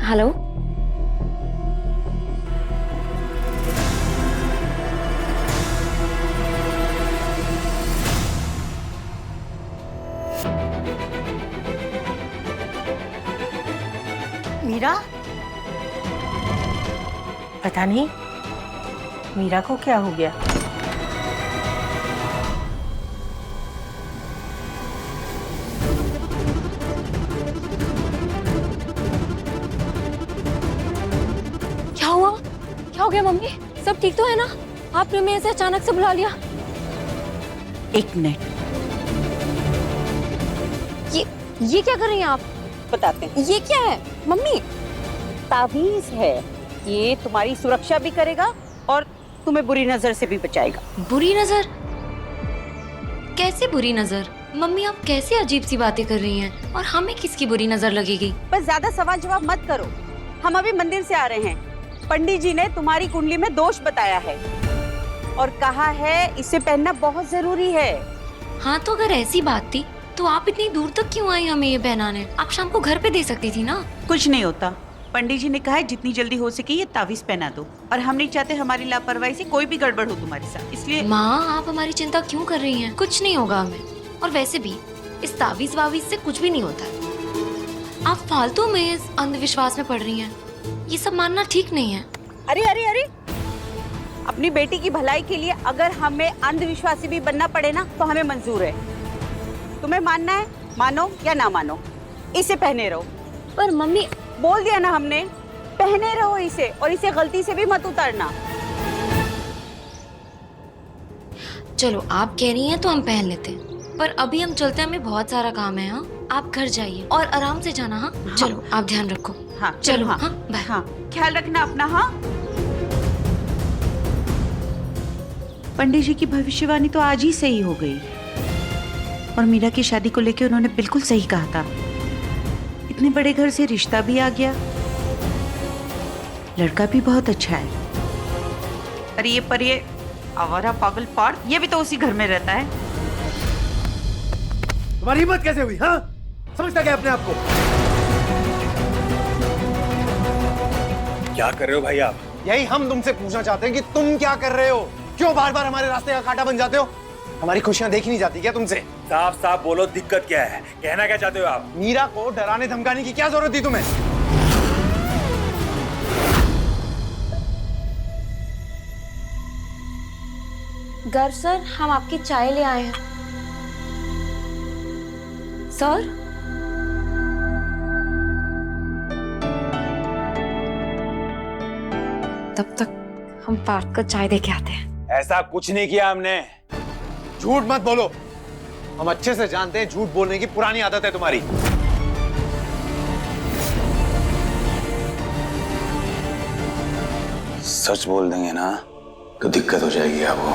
Hello. Meera? पता नहीं मीरा को क्या हो गया। क्या हुआ? क्या हो गया मम्मी? सब ठीक तो है ना? आपने हमें ऐसे अचानक से बुला लिया। एक मिनट, ये क्या कर रही हैं आप? बताते हैं। ये क्या है मम्मी? ताबीज है, ये तुम्हारी सुरक्षा भी करेगा और तुम्हें बुरी नजर से भी बचाएगा। बुरी नजर? कैसे बुरी नजर? मम्मी आप कैसे अजीब सी बातें कर रही हैं? और हमें किसकी बुरी नजर लगेगी? बस ज्यादा सवाल जवाब मत करो। हम अभी मंदिर से आ रहे हैं। पंडित जी ने तुम्हारी कुंडली में दोष बताया है और कहा है इसे पहनना बहुत जरूरी है। हाँ तो अगर ऐसी बात थी तो आप इतनी दूर तक क्यों आई हमें ये पहनाने? आप शाम को घर पे दे सकती थी ना। कुछ नहीं होता, पंडित जी ने कहा है जितनी जल्दी हो सके ये ताबीज पहना दो, और हम नहीं चाहते हमारी लापरवाही से कोई भी गड़बड़ हो तुम्हारे साथ, इसलिए। माँ आप हमारी चिंता क्यों कर रही हैं? कुछ नहीं होगा हमें। और वैसे भी इस ताबीज वाबीज से कुछ भी नहीं होता। आप फालतू में इस अंधविश्वास में पड़ रही हैं। ये सब मानना ठीक नहीं है। अरे अरे अरे, अपनी बेटी की भलाई के लिए अगर हमें अंधविश्वासी भी बनना पड़े ना तो हमें मंजूर है। तुम्हें मानना है मानो या ना मानो, इसे पहने रहो। पर मम्मी बोल दिया ना हमने, पहने रहो इसे, और इसे गलती से भी मत उतारना। चलो आप कह रही हैं तो हम पहन लेते हैं, पर अभी हम चलते हैं, हमें बहुत सारा काम है। हाँ आप घर जाइए और आराम से जाना। हाँ, हाँ। चलो आप ध्यान रखो। हाँ चलो। हाँ, हाँ बाय। हाँ ख्याल रखना अपना। हाँ पंडित जी की भविष्यवाणी तो आज ही सही हो गई, और मीरा की शादी को लेकर उन्होंने बिल्कुल सही कहा था। इतने बड़े घर से रिश्ता भी आ गया, लड़का भी बहुत अच्छा है। अरे पर ये आवारा पागल पाड़, ये भी तो उसी घर में रहता है। तुम्हारी हिम्मत कैसे हुई? हाँ, समझता क्या अपने आप को? क्या कर रहे हो भाई आप? यही हम तुमसे पूछना चाहते हैं कि तुम क्या कर रहे हो? क्यों बार बार हमारे रास्ते का कांटा बन जाते हो? हमारी खुशियां देखी नहीं जाती क्या तुमसे? साफ साफ बोलो, दिक्कत क्या है? कहना क्या चाहते हो आप? मीरा को डराने धमकाने की क्या जरूरत थी तुम्हें? गर सर हम आपकी चाय ले आए हैं। सर तब तक हम पार्क का चाय दे के आते हैं। ऐसा कुछ नहीं किया हमने। झूठ मत बोलो, हम अच्छे से जानते हैं झूठ बोलने की पुरानी आदत है तुम्हारी। सच बोल देंगे ना तो दिक्कत हो जाएगी आपको।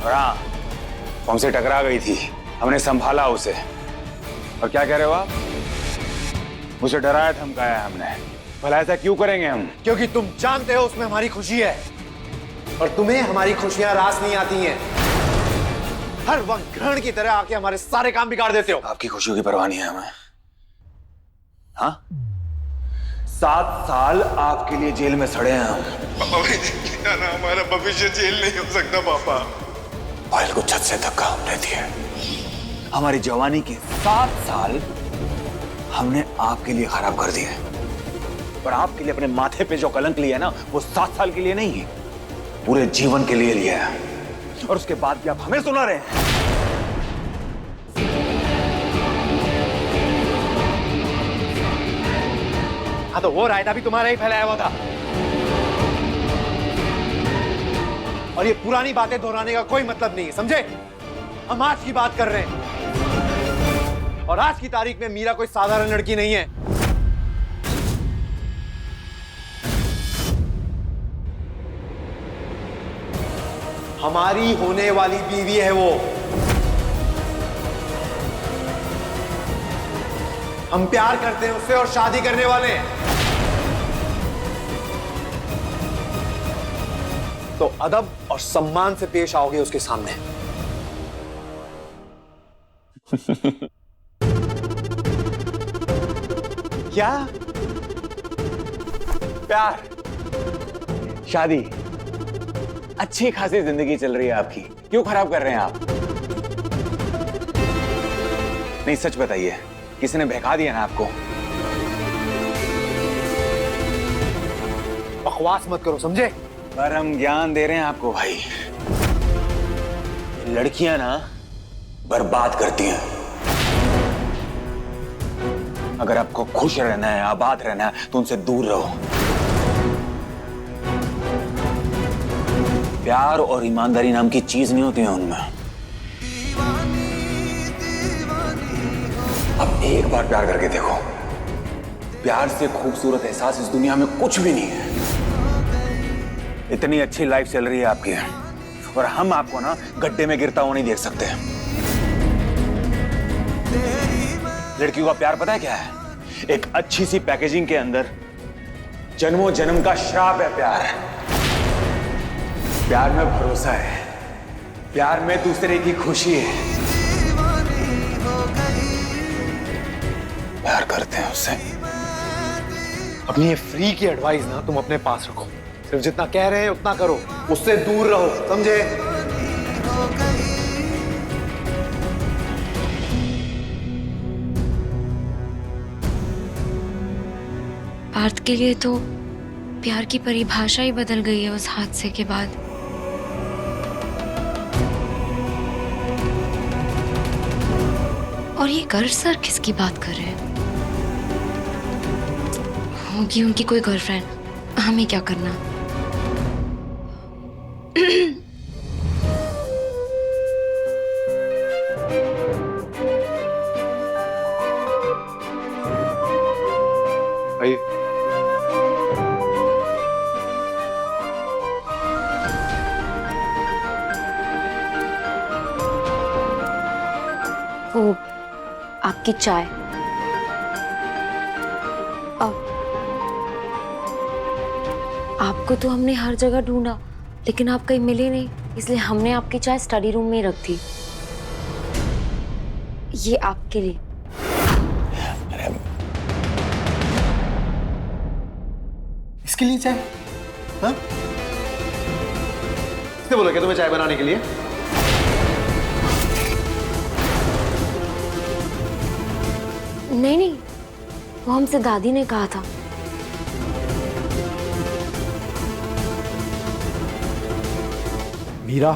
और हाँ, हमसे टकरा गई थी, हमने संभाला उसे। और क्या कह रहे हो आप? मुझे डराया धमकाया हमने। भला ऐसा क्यों करेंगे हम? क्योंकि तुम जानते हो उसमें हमारी खुशी है, और तुम्हें हमारी खुशियां रास नहीं आती हैं। हर वक्त ग्रहण की तरह आके हमारे सारे काम बिगाड़ देते हो। आपकी खुशियों की परवाह नहीं है हमें। हाँ, 7 साल आपके लिए जेल में सड़े हैं हम। पापा भैया ना, हमारा भविष्य जेल नहीं हो सकता पापा। फाइल को छत से धक्का हमने दिया। हमारी जवानी के 7 साल हमने आपके लिए खराब कर दिए, पर आपके लिए अपने माथे पे जो कलंक लिया ना, वो 7 साल के लिए नहीं, पूरे जीवन के लिए लिया है। और उसके बाद भी आप हमें सुना रहे हैं। हाँ तो वो रायता भी तुम्हारा ही फैलाया हुआ था, और ये पुरानी बातें दोहराने का कोई मतलब नहीं है, समझे? हम आज की बात कर रहे हैं, और आज की तारीख में मीरा कोई साधारण लड़की नहीं है। हमारी होने वाली बीवी है वो। हम प्यार करते हैं उससे और शादी करने वाले हैं। तो अदब और सम्मान से पेश आओगे उसके सामने। क्या? प्यार, शादी, अच्छी खासी जिंदगी चल रही है आपकी, क्यों खराब कर रहे हैं आप? नहीं सच बताइए, किसी ने बहका दिया ना आपको? बकवास मत करो, समझे? पर हम ज्ञान दे रहे हैं आपको भाई। लड़कियां ना बर्बाद करती हैं। अगर आपको खुश रहना है, आबाद रहना है, तो उनसे दूर रहो। प्यार और ईमानदारी नाम की चीज नहीं होती है उनमें। अब एक बार प्यार करके देखो, प्यार से खूबसूरत एहसास इस दुनिया में कुछ भी नहीं है। इतनी अच्छी लाइफ चल रही है आपकी, और हम आपको ना गड्ढे में गिरता हुआ नहीं देख सकते। लड़कियों का प्यार पता है क्या है? एक अच्छी सी पैकेजिंग के अंदर जन्मों जन्म का श्राप है प्यार। प्यार में भरोसा है, प्यार में दूसरे की खुशी है। प्यार करते हैं उससे। अपनी ये फ्री की एडवाइस ना तुम अपने पास रखो। सिर्फ जितना कह रहे हैं उतना करो, उससे दूर रहो, समझे? पार्थ के लिए तो प्यार की परिभाषा ही बदल गई है उस हादसे के बाद। और ये गर्व सर किसकी बात कर रहे हैं? होगी उनकी कोई गर्लफ्रेंड, हमें क्या करना। भाई वो आपकी चाय। आपको तो हमने हर जगह ढूंढा, लेकिन आप कहीं मिले नहीं, इसलिए हमने आपकी चाय स्टडी रूम में रख दी। ये आपके लिए। इसके लिए चाय? हाँ? किसने बोला क्या तुम्हें चाय बनाने के लिए? नहीं नहीं, वो हमसे दादी ने कहा था। मीरा,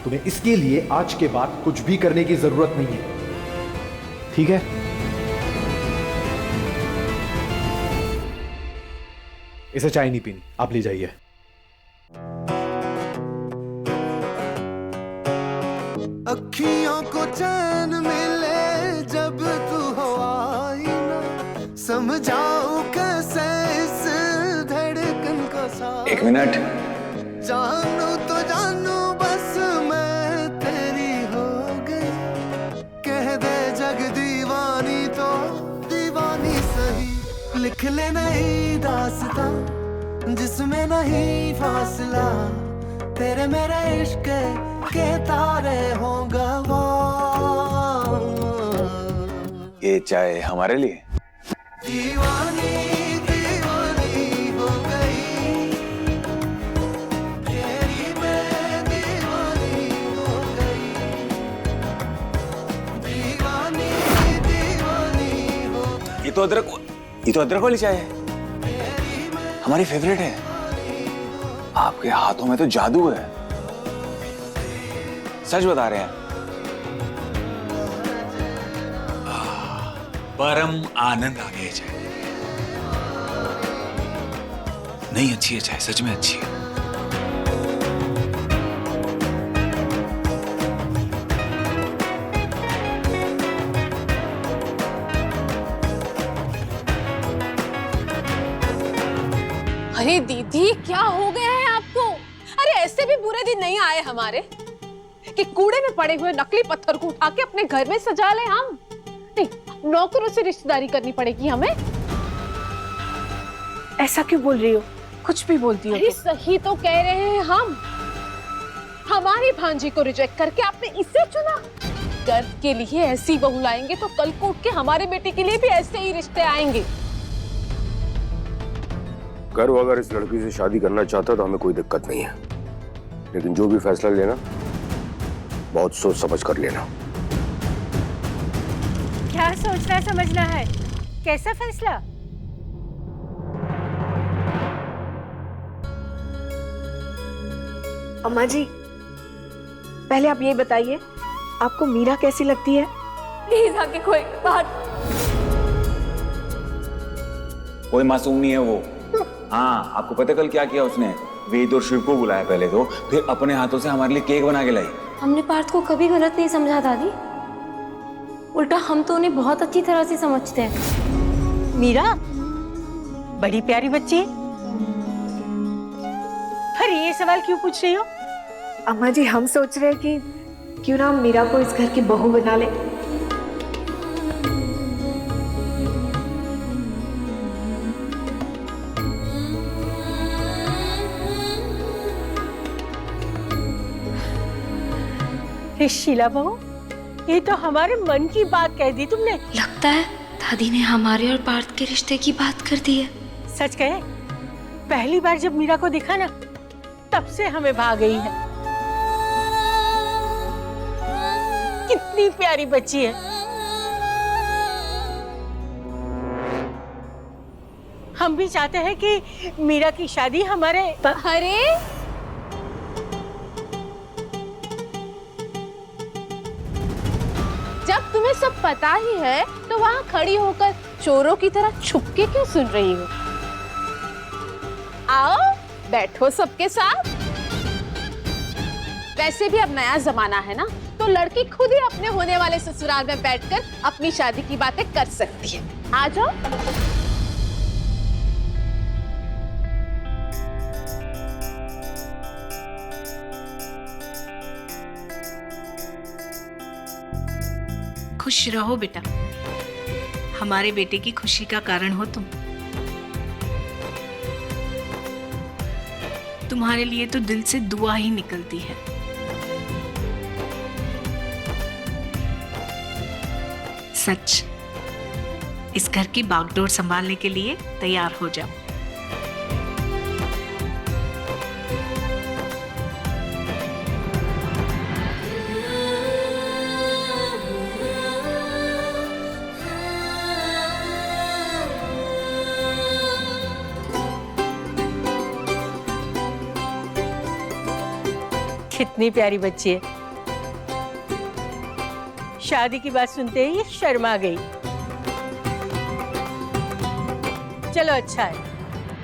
तुम्हें इसके लिए आज के बाद कुछ भी करने की जरूरत नहीं है, ठीक है? इसे चाय नहीं पीनी, आप ले जाइए। अखियों को चैन मिले जब तू हो आई ना, समझाऊं कैसे इस धड़कन को साथ। एक मिनट। जानू तो जानू बस मैं तेरी हो गई, कह दे जग दीवानी तो दीवानी सही। लिख ले नई दास्तां जिसमें नहीं फासला, तेरे मेरे इश्क के तारे होगा वो। ये चाय हमारे लिए। दीवानी दीवानी हो गई, तेरी मैं दीवानी हो गई। दीवानी दीवानी हो। ये तो अदरक वाली चाय है, हमारी फेवरेट है। आपके हाथों में तो जादू है, सच बता रहे हैं। परम आनंद आ गया चाय। नहीं अच्छी है चाय, सच में अच्छी है। अरे दीदी क्या हो गया है आपको? अरे ऐसे भी बुरे दिन नहीं आए हमारे कि कूड़े में पड़े हुए नकली पत्थर को उठा के अपने घर में सजा ले हम। नहीं, नौकरों से रिश्तेदारी करनी पड़ेगी हमें। ऐसा क्यों बोल रही हो? कुछ भी बोलती हो। अरे सही तो कह रहे हैं हम। हमारी भांजी को रिजेक्ट करके आपने इसे चुना। गर्व के लिए ऐसी बहू लाएंगे तो कल को उठ के हमारे बेटे के लिए भी ऐसे ही रिश्ते आएंगे। गर्व अगर इस लड़की से शादी करना चाहता तो हमें कोई दिक्कत नहीं है, लेकिन जो भी फैसला लेना बहुत सोच समझ कर लेना। क्या सोचना समझना है? कैसा फैसला? अम्मा जी, पहले आप ये बताइए, आपको मीरा कैसी लगती है? प्लीज आके कोई बात। कोई मासूम नहीं है वो। हाँ, आपको पता कल क्या किया उसने? वेद और शिव को बुलाया पहले तो, फिर अपने हाथों से हमारे लिए केक बना के लाई। हमने पार्थ को कभी गलत नहीं समझा दादी, उल्टा हम तो उन्हें बहुत अच्छी तरह से समझते हैं। मीरा बड़ी प्यारी बच्ची है, फिर ये सवाल क्यों पूछ रही हो? अम्मा जी, हम सोच रहे हैं कि क्यों ना हम मीरा को इस घर की बहू बना ले। शीला बहू, ये तो हमारे मन की बात कह दी तुमने। लगता है दादी ने हमारे और पार्थ के रिश्ते की बात कर दी है। सच कहे, पहली बार जब मीरा को दिखा ना, तब से हमें भा गई है। कितनी प्यारी बच्ची है। हम भी चाहते हैं कि मीरा की शादी हमारे अरे जब तुम्हें सब पता ही है तो वहां खड़ी होकर चोरों की तरह छुपके क्यों सुन रही हो? आओ बैठो सबके साथ। वैसे भी अब नया जमाना है ना, तो लड़की खुद ही अपने होने वाले ससुराल में बैठकर अपनी शादी की बातें कर सकती है। आ जाओ। खुश रहो बेटा, हमारे बेटे की खुशी का कारण हो तुम। तुम्हारे लिए तो दिल से दुआ ही निकलती है। सच, इस घर की बागडोर संभालने के लिए तैयार हो जाओ। कितनी प्यारी बच्ची है। शादी की बात सुनते ही शर्मा गई। चलो अच्छा है,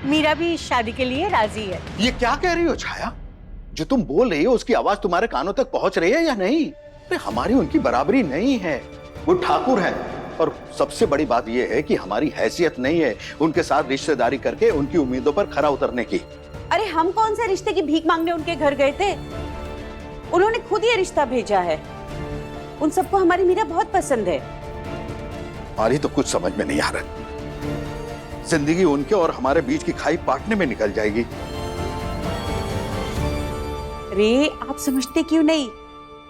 मीरा भी इस शादी के लिए राजी है। ये क्या कह रही हो छाया? जो तुम बोल रही हो उसकी आवाज तुम्हारे कानों तक पहुंच रही है या नहीं? अरे हमारी उनकी बराबरी नहीं है। वो ठाकुर है, और सबसे बड़ी बात यह है कि हमारी हैसियत नहीं है उनके साथ रिश्तेदारी करके उनकी उम्मीदों पर खरा उतरने की। अरे हम कौन से रिश्ते की भीख मांगने उनके घर गए थे? उन्होंने खुद ये रिश्ता भेजा है। उन सबको हमारी मीरा बहुत पसंद है। हमारी तो कुछ समझ में नहीं आ रहा। जिंदगी उनके और हमारे बीच की खाई पाटने में निकल जाएगी। रे, आप समझते क्यों नहीं?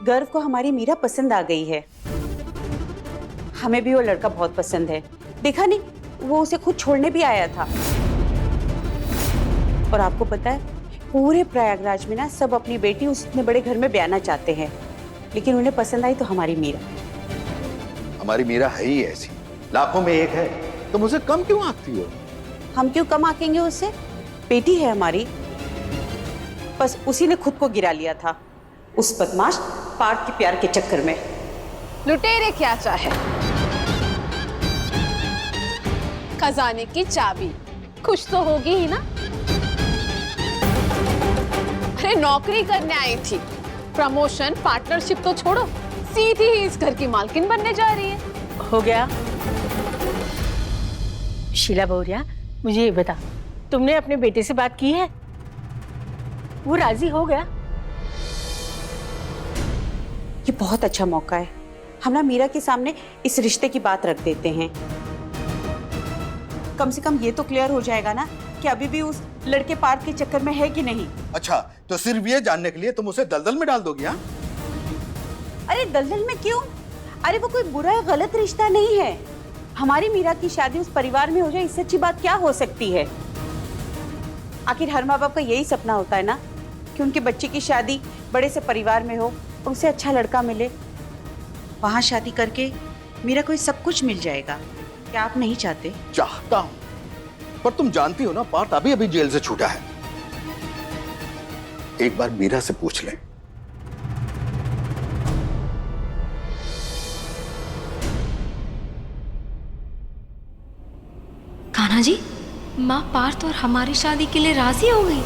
गर्व को हमारी मीरा पसंद आ गई है। हमें भी वो लड़का बहुत पसंद है। देखा नहीं, वो उसे खुद छोड़ने भी आया था। और आपको पता है, पूरे प्रयागराज में ना सब अपनी बेटी उस इतने बड़े घर में ब्याना चाहते हैं, लेकिन उन्हें पसंद आई तो हमारी मीरा। हमारी मीरा है ही ऐसी, लाखों में एक है। तुम उसे कम क्यों आंकती हो? हम क्यों कम आंकेंगे उससे? बेटी है हमारी। बस उसी ने खुद को गिरा लिया था उस बदमाश पार्थ के प्यार के चक्कर में। लुटेरे क्या चाहे, खजाने की चाबी खुश तो होगी ही ना। अरे नौकरी करने आई थी, प्रमोशन पार्टनरशिप तो छोड़ो, सीधी ही इस घर की मालकिन बनने जा रही है। हो गया। शीला बहुरिया, मुझे ये बता, तुमने अपने बेटे से बात की है? वो राजी हो गया? ये बहुत अच्छा मौका है, हम ना मीरा के सामने इस रिश्ते की बात रख देते हैं। कम से कम ये तो क्लियर हो जाएगा ना कि अभी भी उस लड़के पार्थ के चक्कर में है कि नहीं। अच्छा, तो सिर्फ ये जानने के लिए तुम उसे दलदल में डाल दोगी? हाँ? अरे दलदल में क्यों? अरे वो कोई बुरा या गलत रिश्ता नहीं है। हमारी मीरा की शादी उस परिवार में हो जाए, इससे अच्छी बात क्या हो सकती है। आखिर हर माँ बाप का यही सपना होता है ना कि उनके बच्चे की शादी बड़े से परिवार में हो और उसे अच्छा लड़का मिले। वहां शादी करके मीरा को सब कुछ मिल जाएगा। क्या आप नहीं चाहते? चाहता हूं, पर तुम जानती हो ना, पार्थ अभी अभी जेल से छूटा है। एक बार मीरा से पूछ ले। कान्हा जी, माँ पार्थ और हमारी शादी के लिए राजी हो गई।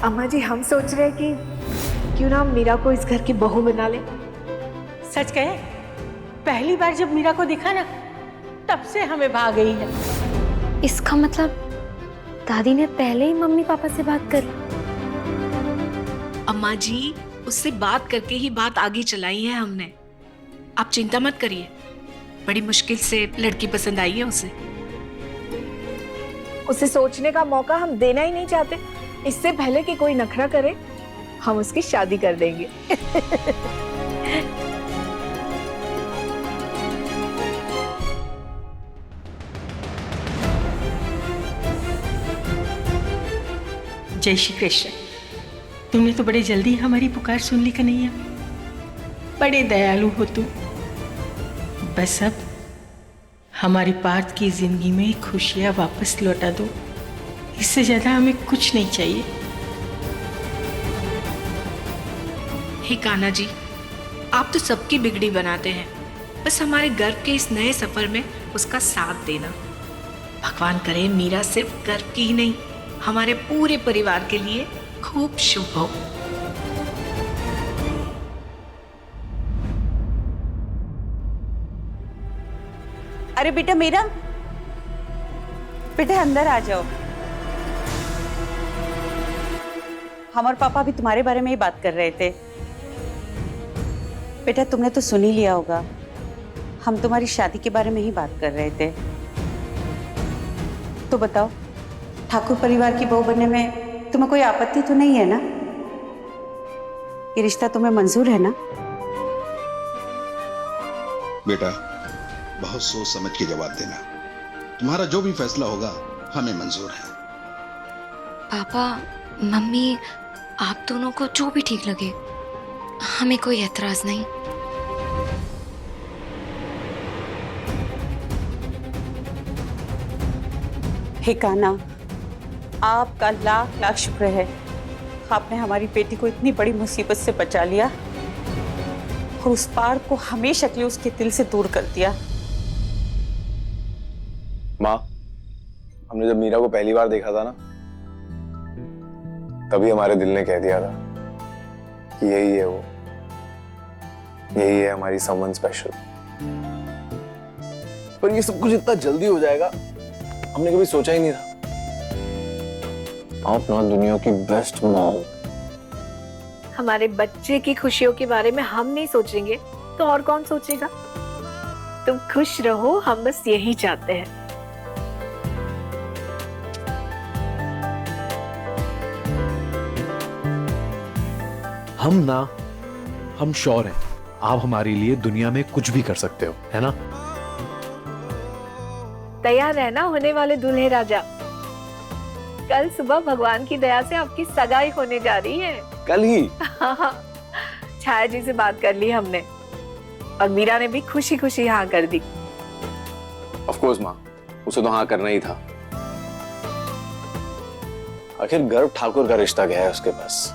अम्मा जी, हम सोच रहे हैं कि क्यों ना हम मीरा को इस घर की बहू बना ले। सच कहे, पहली बार जब मीरा को दिखा ना, तब से हमें भाग गई है। इसका मतलब दादी ने पहले ही मम्मी पापा से बात कर ली। अम्मा जी, उससे बात करके ही बात आगे चलाई है हमने। आप चिंता मत करिए, बड़ी मुश्किल से लड़की पसंद आई है उसे। उसे सोचने का मौका हम देना ही नहीं चाहते। इससे पहले कि कोई नखरा करे, हम उसकी शादी कर देंगे। जय श्री कृष्ण। तुमने तो बड़े जल्दी हमारी पुकार सुन ली कन्हैया। बड़े दयालु हो तुम। बस अब हमारी पार्थ की जिंदगी में खुशियां वापस लौटा दो। इससे ज्यादा हमें कुछ नहीं चाहिए। हे कान्हा जी, आप तो सबकी बिगड़ी बनाते हैं। बस हमारे गर्व के इस नए सफर में उसका साथ देना। भगवान करे मीरा सिर्फ गर्व की ही नहीं, हमारे पूरे परिवार के लिए खूब शुभ हो। अरे बेटा मीरा, बेटा अंदर आ जाओ। हम और पापा भी तुम्हारे बारे में ही बात कर रहे थे। बेटा तुमने तो सुन ही लिया होगा, हम तुम्हारी शादी के बारे में ही बात कर रहे थे। तो बताओ, ठाकुर परिवार की बहू बनने में तुम्हें कोई आपत्ति तो नहीं है ना? ये रिश्ता तुम्हें मंजूर है ना? बेटा बहुत सोच समझ के जवाब देना। तुम्हारा जो भी फैसला होगा हमें मंजूर है। पापा मम्मी, आप दोनों को जो भी ठीक लगे, हमें कोई एतराज नहीं। हे कान्हा, आपका लाख लाख शुक्र है। आपने हमारी बेटी को इतनी बड़ी मुसीबत से बचा लिया और उस पार को हमेशा के लिए उसके दिल से दूर कर दिया। माँ, हमने जब मीरा को पहली बार देखा था ना, तभी हमारे दिल ने कह दिया था कि यही है वो, यही है हमारी समवन स्पेशल। पर ये सब कुछ इतना जल्दी हो जाएगा, हमने कभी सोचा ही नहीं था। आप ना दुनिया की बेस्ट मॉम। हमारे बच्चे की खुशियों के बारे में हम नहीं सोचेंगे तो और कौन सोचेगा? तुम खुश रहो, हम बस यही चाहते हैं। हम श्योर हैं आप हमारे लिए दुनिया में कुछ भी कर सकते हो, है ना? तैयार रहना होने वाले दूल्हे राजा। कल सुबह भगवान की दया से आपकी सगाई होने जा रही है। कल ही? हाँ, छाया जी से बात कर ली हमने और मीरा ने भी खुशी खुशी हाँ कर दी। ऑफ कोर्स माँ, उसे तो हाँ करना ही था। आखिर गर्व ठाकुर का रिश्ता गया है उसके पास,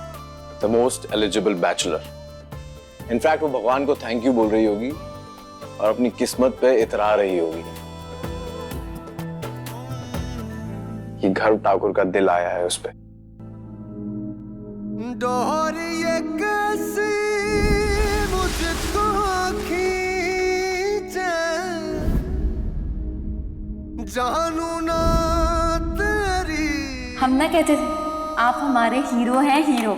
the most eligible bachelor. In fact वो भगवान को थैंक यू बोल रही होगी और अपनी किस्मत पे इतरा रही होगी कि गर्व ठाकुर का दिल आया है उस पे। डोर ये कैसी मुझको खींचे, जानू ना तेरी। हम ना कहते थे आप हमारे हीरो हैं, हीरो।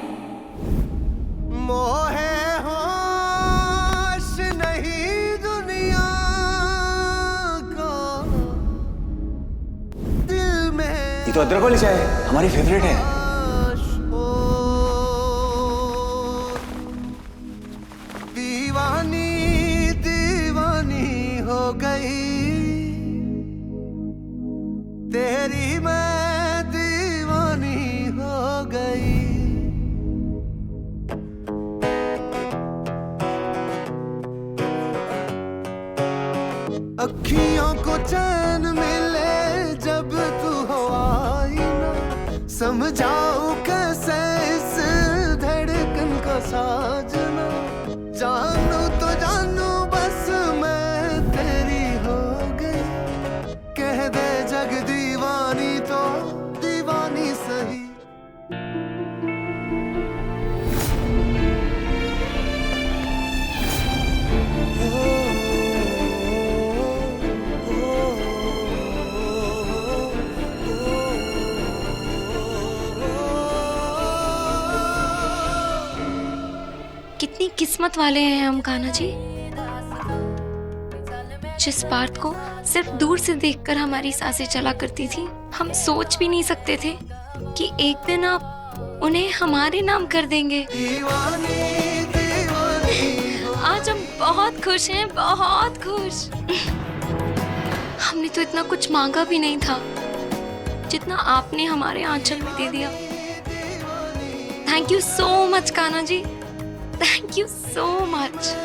मोहे होश नहीं दुनिया को, दिल में ये तो अदरक वाली चाय है, हमारी फेवरेट है। दीवानी दिल चैन मिले जब तू हो आई ना, समझाऊं कैसे इस धड़कन का साजना। जानू तो जानू बस मैं तेरी हो गई, कह दे जग दीवानी तो दीवानी सही। कितनी किस्मत वाले हैं हम कान्हा जी, जिस पार्थ को सिर्फ दूर से देखकर हमारी सांसें चला करती थी। हम सोच भी नहीं सकते थे कि एक दिन आप उन्हें हमारे नाम कर देंगे। आज हम बहुत खुश हैं, बहुत खुश। हमने तो इतना कुछ मांगा भी नहीं था जितना आपने हमारे आंचल में दे दिया। Thank you so much Kanha ji, thank you so much.